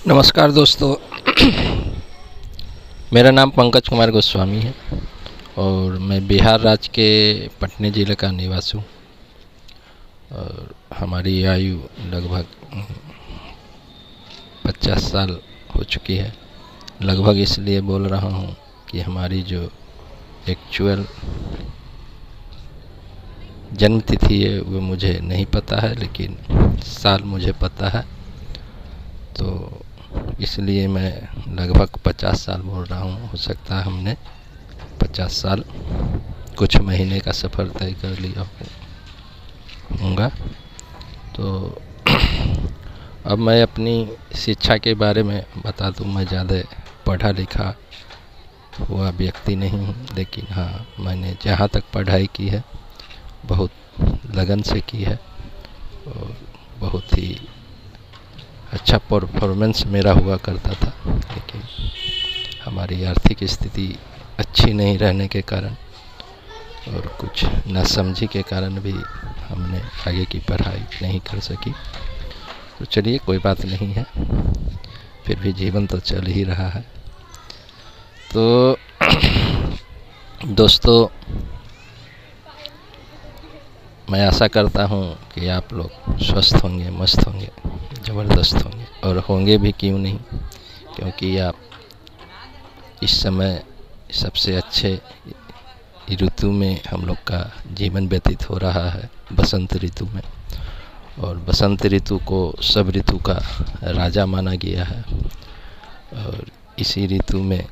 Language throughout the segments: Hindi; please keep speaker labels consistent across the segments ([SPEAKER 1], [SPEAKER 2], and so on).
[SPEAKER 1] नमस्कार दोस्तों। मेरा नाम पंकज कुमार गोस्वामी है और मैं बिहार राज्य के पटने ज़िले का निवासी हूँ। और हमारी आयु लगभग 50 साल हो चुकी है। लगभग इसलिए बोल रहा हूँ कि हमारी जो एक्चुअल जन्म तिथि है वो मुझे नहीं पता है, लेकिन साल मुझे पता है। तो इसलिए मैं लगभग 50 साल बोल रहा हूँ। हो सकता है हमने 50 साल कुछ महीने का सफ़र तय कर लिया होगा। तो अब मैं अपनी शिक्षा के बारे में बता दूँ। मैं ज़्यादा पढ़ा लिखा हुआ व्यक्ति नहीं हूँ, लेकिन हाँ, मैंने जहाँ तक पढ़ाई की है बहुत लगन से की है और बहुत ही अच्छा परफॉर्मेंस मेरा हुआ करता था। लेकिन हमारी आर्थिक स्थिति अच्छी नहीं रहने के कारण और कुछ नासमझी के कारण भी हमने आगे की पढ़ाई नहीं कर सकी। तो चलिए, कोई बात नहीं है, फिर भी जीवन तो चल ही रहा है। तो दोस्तों, मैं आशा करता हूँ कि आप लोग स्वस्थ होंगे, मस्त होंगे, ज़बरदस्त होंगे, और होंगे भी क्यों नहीं, क्योंकि आप इस समय सबसे अच्छे ऋतु में हम लोग का जीवन व्यतीत हो रहा है, बसंत ऋतु में। और बसंत ऋतु को सब ऋतु का राजा माना गया है। और इसी ऋतु में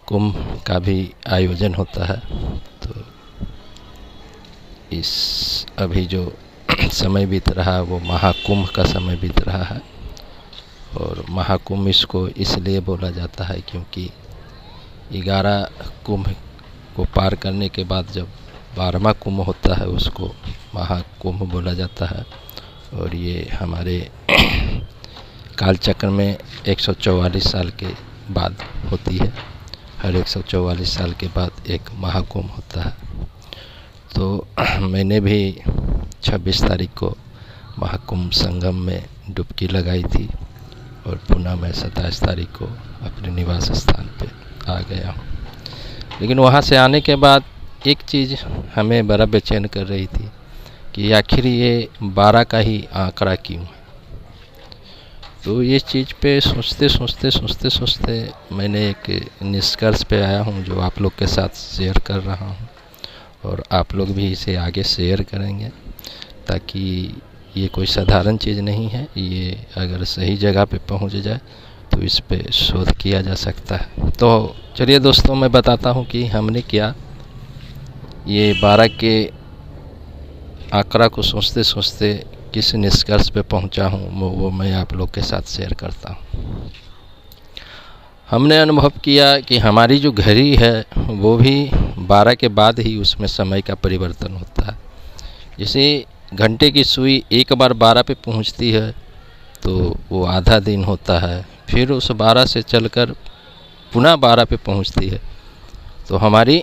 [SPEAKER 1] कुंभ का भी आयोजन होता है। तो इस अभी जो समय बीत रहा है वो महाकुंभ का समय बीत रहा है। और महाकुंभ इसको इसलिए बोला जाता है क्योंकि 11 कुंभ को पार करने के बाद जब 12वां कुंभ होता है उसको महाकुंभ बोला जाता है। और ये हमारे कालचक्र में 144 साल के बाद होती है। हर 144 साल के बाद एक महाकुंभ होता है। तो मैंने भी 26 तारीख को महाकुंभ संगम में डुबकी लगाई थी और पुनः मैं 27 तारीख को अपने निवास स्थान पे आ गया हूँ। लेकिन वहाँ से आने के बाद एक चीज़ हमें बड़ा बेचैन कर रही थी कि आखिर ये 12 का ही आंकड़ा क्यों है। तो ये चीज़ पे सोचते मैंने एक निष्कर्ष पे आया हूँ जो आप लोग के साथ शेयर कर रहा हूँ। और आप लोग भी इसे आगे शेयर करेंगे, ताकि ये कोई साधारण चीज़ नहीं है। ये अगर सही जगह पे पहुंच जाए तो इस पे शोध किया जा सकता है। तो चलिए दोस्तों, मैं बताता हूं कि हमने क्या ये 12 के आंकड़ा को सोचते किस निष्कर्ष पे पहुंचा हूं, वो मैं आप लोग के साथ शेयर करता हूं। हमने अनुभव किया कि हमारी जो घड़ी है वो भी 12 के बाद ही उसमें समय का परिवर्तन होता है। जैसे घंटे की सुई एक बार 12 पे पहुंचती है तो वो आधा दिन होता है, फिर उस 12 से चलकर पुनः 12 पे पहुंचती है तो हमारी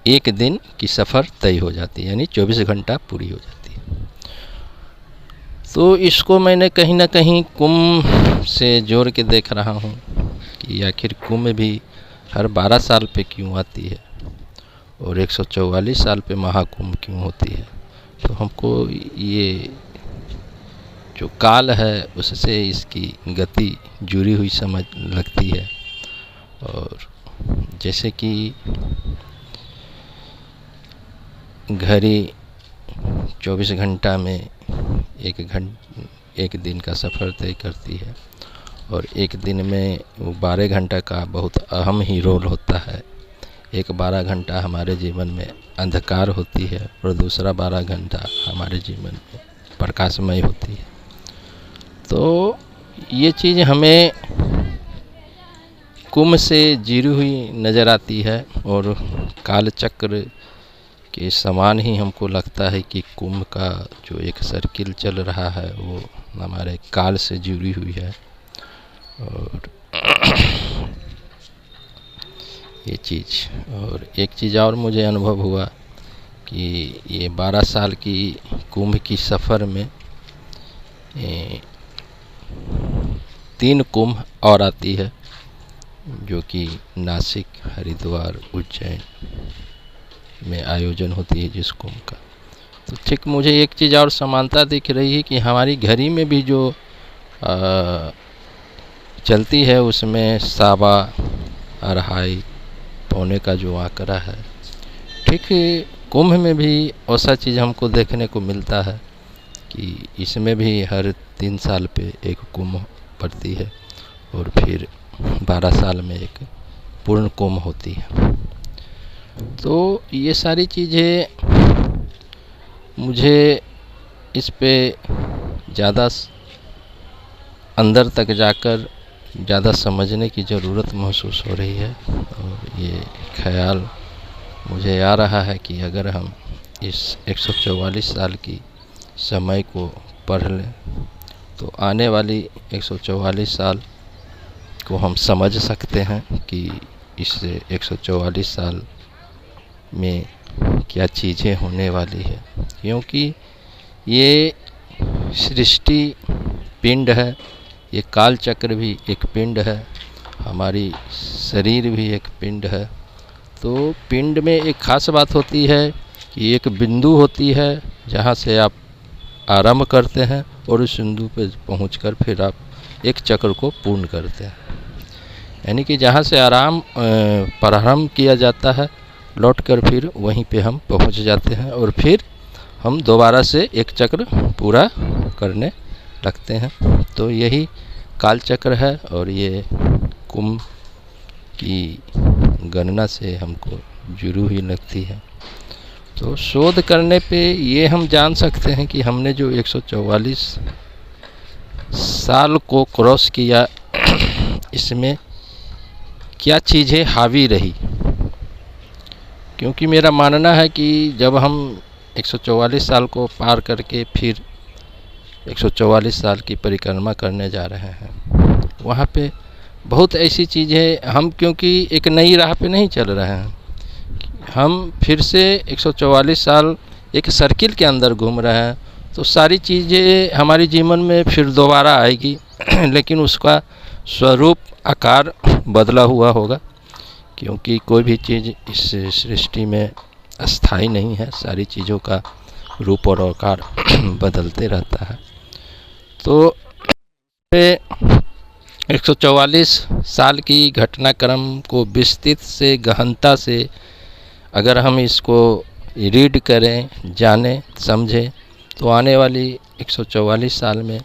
[SPEAKER 1] एक दिन की सफ़र तय हो जाती है, यानी 24 घंटा पूरी हो जाती है। तो इसको मैंने कहीं ना कहीं कुंभ से जोड़ के देख रहा हूँ कि आखिर कुंभ भी हर 12 साल पे क्यों आती है और 144 साल पे महाकुंभ क्यों होती है। तो हमको ये जो काल है उससे इसकी गति जुड़ी हुई समझ लगती है। और जैसे कि घड़ी 24 घंटा में एक दिन का सफ़र तय करती है और एक दिन में वो 12 घंटा का बहुत अहम ही रोल होता है। एक 12 घंटा हमारे जीवन में अंधकार होती है और दूसरा 12 घंटा हमारे जीवन में प्रकाशमय होती है। तो ये चीज़ हमें कुंभ से जुड़ी हुई नज़र आती है और कालचक्र के समान ही हमको लगता है कि कुंभ का जो एक सर्किल चल रहा है वो हमारे काल से जुड़ी हुई है। और ये चीज़, और एक चीज़ और मुझे अनुभव हुआ कि ये 12 साल की कुंभ की सफ़र में 3 कुंभ और आती है, जो कि नासिक, हरिद्वार, उज्जैन में आयोजन होती है जिस कुंभ का। तो ठीक मुझे एक चीज़ और समानता दिख रही है कि हमारी घड़ी में भी जो चलती है उसमें 1.25, 2.5, पौने का जो आंकड़ा है, ठीक कुंभ में भी ऐसा चीज़ हमको देखने को मिलता है कि इसमें भी हर 3 साल पे एक कुंभ पड़ती है और फिर 12 साल में एक पूर्ण कुंभ होती है। तो ये सारी चीज़ें मुझे इस पे ज़्यादा अंदर तक जाकर ज़्यादा समझने की ज़रूरत महसूस हो रही है। और ये ख्याल मुझे आ रहा है कि अगर हम इस 144 साल की समय को पढ़ लें तो आने वाली 144 साल को हम समझ सकते हैं कि इस 144 साल में क्या चीज़ें होने वाली है। क्योंकि ये सृष्टि पिंड है, ये काल चक्र भी एक पिंड है, हमारी शरीर भी एक पिंड है। तो पिंड में एक ख़ास बात होती है कि एक बिंदु होती है जहाँ से आप आरंभ करते हैं और उस बिंदु पर पहुंचकर फिर आप एक चक्र को पूर्ण करते हैं। यानी कि जहाँ से प्रारंभ किया जाता है, लौटकर फिर वहीं पे हम पहुंच जाते हैं और फिर हम दोबारा से एक चक्र पूरा करने लगते हैं। तो यही काल चक्र है और ये कुंभ की गणना से हमको जुड़ी हुई लगती है। तो शोध करने पे ये हम जान सकते हैं कि हमने जो 144 साल को क्रॉस किया, इसमें क्या चीज़ें हावी रही। क्योंकि मेरा मानना है कि जब हम 144 साल को पार करके फिर 144 साल की परिक्रमा करने जा रहे हैं, वहाँ पे बहुत ऐसी चीज़ें हम, क्योंकि एक नई राह पे नहीं चल रहे हैं, हम फिर से 144 साल एक सर्किल के अंदर घूम रहे हैं। तो सारी चीज़ें हमारे जीवन में फिर दोबारा आएगी लेकिन उसका स्वरूप, आकार बदला हुआ होगा। क्योंकि कोई भी चीज़ इस सृष्टि में अस्थाई नहीं है, सारी चीज़ों का रूप और आकार बदलते रहता है। तो 144 साल की घटनाक्रम को विस्तृत से, गहनता से अगर हम इसको रीड करें, जानें, समझें, तो आने वाली 144 साल में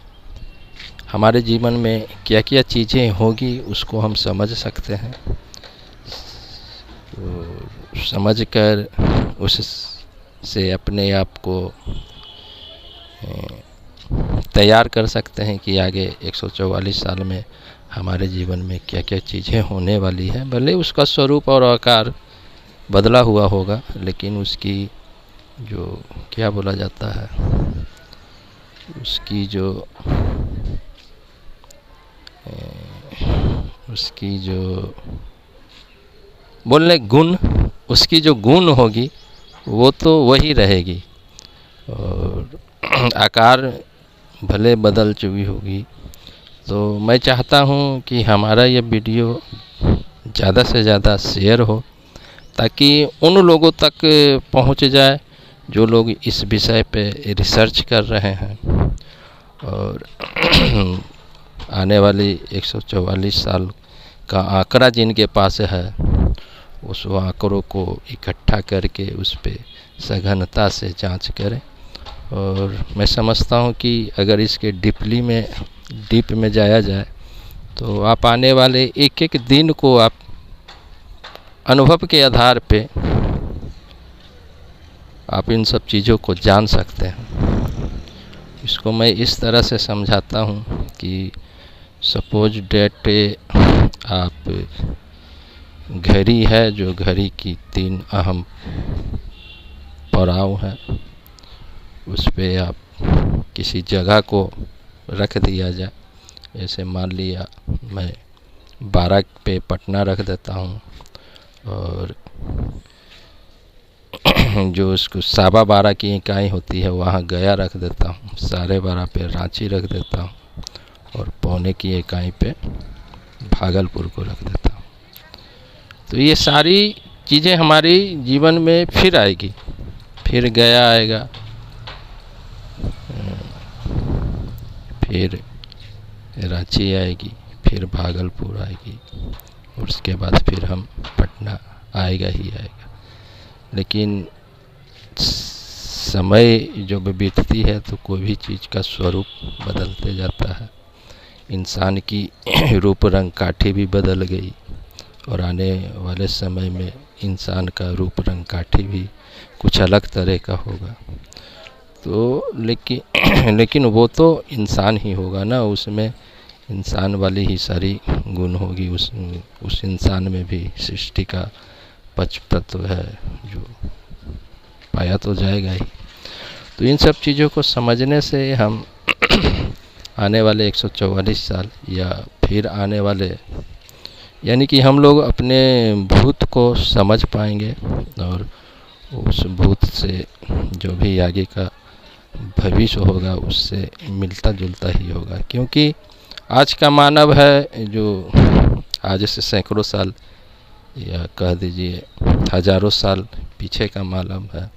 [SPEAKER 1] हमारे जीवन में क्या क्या चीज़ें होगी उसको हम समझ सकते हैं। तो समझकर उससे अपने आप को तैयार कर सकते हैं कि आगे 144 साल में हमारे जीवन में क्या क्या चीज़ें होने वाली है। भले उसका स्वरूप और आकार बदला हुआ होगा, लेकिन उसकी जो क्या बोला जाता है, उसकी जो बोलने गुण, उसकी जो गुण होगी वो तो वही रहेगी और आकार भले बदल चुकी होगी। तो मैं चाहता हूँ कि हमारा ये वीडियो ज़्यादा से ज़्यादा शेयर हो, ताकि उन लोगों तक पहुँच जाए जो लोग इस विषय पे रिसर्च कर रहे हैं और आने वाली 144 साल का आंकड़ा जिनके पास है, उस आंकड़ों को इकट्ठा करके उस पे सघनता से जांच करें। और मैं समझता हूँ कि अगर इसके डीप में जाया जाए तो आप आने वाले एक एक दिन को आप अनुभव के आधार पे आप इन सब चीज़ों को जान सकते हैं। इसको मैं इस तरह से समझाता हूँ कि सपोज डेट आप घड़ी है, जो घड़ी की 3 अहम पड़ाव हैं, उस पे आप किसी जगह को रख दिया जाए। जैसे मान लिया मैं 12 पे पटना रख देता हूँ और जो उसको 12.25 की इकाई होती है वहाँ गया रख देता हूँ, 12.5 पे रांची रख देता हूँ और 1.25 की इकाई पे भागलपुर को रख देता हूँ। तो ये सारी चीज़ें हमारी जीवन में फिर आएगी, फिर गया आएगा, फिर रांची आएगी, फिर भागलपुर आएगी और उसके बाद फिर हम पटना आएगा ही आएगा। लेकिन समय जब बीतती है तो कोई भी चीज़ का स्वरूप बदलते जाता है। इंसान की रूप रंग काठी भी बदल गई और आने वाले समय में इंसान का रूप रंग काठी भी कुछ अलग तरह का होगा। तो लेकिन वो तो इंसान ही होगा ना, उसमें इंसान वाली ही सारी गुण होगी। उस इंसान में भी सृष्टि का पंच तत्व है जो पाया तो जाएगा ही। तो इन सब चीज़ों को समझने से हम आने वाले 144 साल या फिर आने वाले, यानी कि हम लोग अपने भूत को समझ पाएंगे और उस भूत से जो भी आगे का भविष्य होगा उससे मिलता जुलता ही होगा। क्योंकि आज का मानव है जो आज से सैकड़ों साल या कह दीजिए हजारों साल पीछे का मानव है,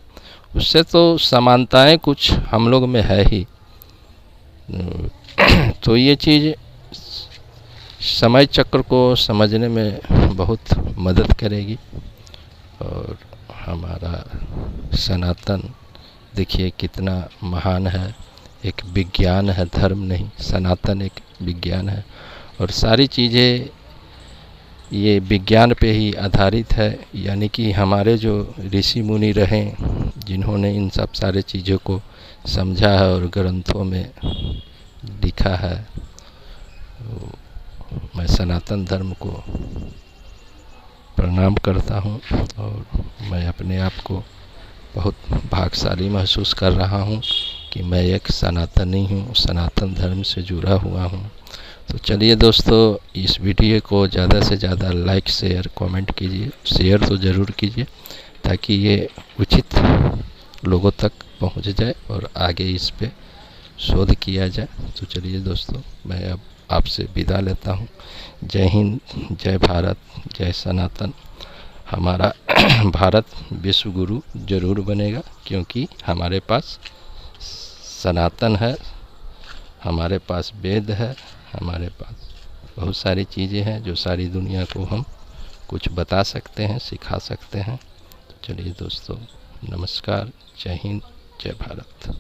[SPEAKER 1] उससे तो समानताएं कुछ हम लोग में है ही। तो ये चीज़ समय चक्र को समझने में बहुत मदद करेगी। और हमारा सनातन देखिए कितना महान है, एक विज्ञान है, धर्म नहीं, सनातन एक विज्ञान है और सारी चीज़ें ये विज्ञान पे ही आधारित है। यानी कि हमारे जो ऋषि मुनि रहे जिन्होंने इन सब सारे चीज़ों को समझा है और ग्रंथों में लिखा है, मैं सनातन धर्म को प्रणाम करता हूँ और मैं अपने आप को बहुत भाग्यशाली महसूस कर रहा हूँ कि मैं एक सनातनी हूँ, सनातन धर्म से जुड़ा हुआ हूँ। तो चलिए दोस्तों, इस वीडियो को ज़्यादा से ज़्यादा लाइक शेयर कमेंट कीजिए, शेयर तो ज़रूर कीजिए ताकि ये उचित लोगों तक पहुँच जाए और आगे इस पे शोध किया जाए। तो चलिए दोस्तों, मैं अब आपसे विदा लेता हूँ। जय हिंद, जय भारत, जय सनातन। हमारा भारत विश्व गुरु जरूर बनेगा क्योंकि हमारे पास सनातन है, हमारे पास वेद है, हमारे पास बहुत सारी चीज़ें हैं जो सारी दुनिया को हम कुछ बता सकते हैं, सिखा सकते हैं। तो चलिए दोस्तों, नमस्कार, जय हिंद, जय भारत।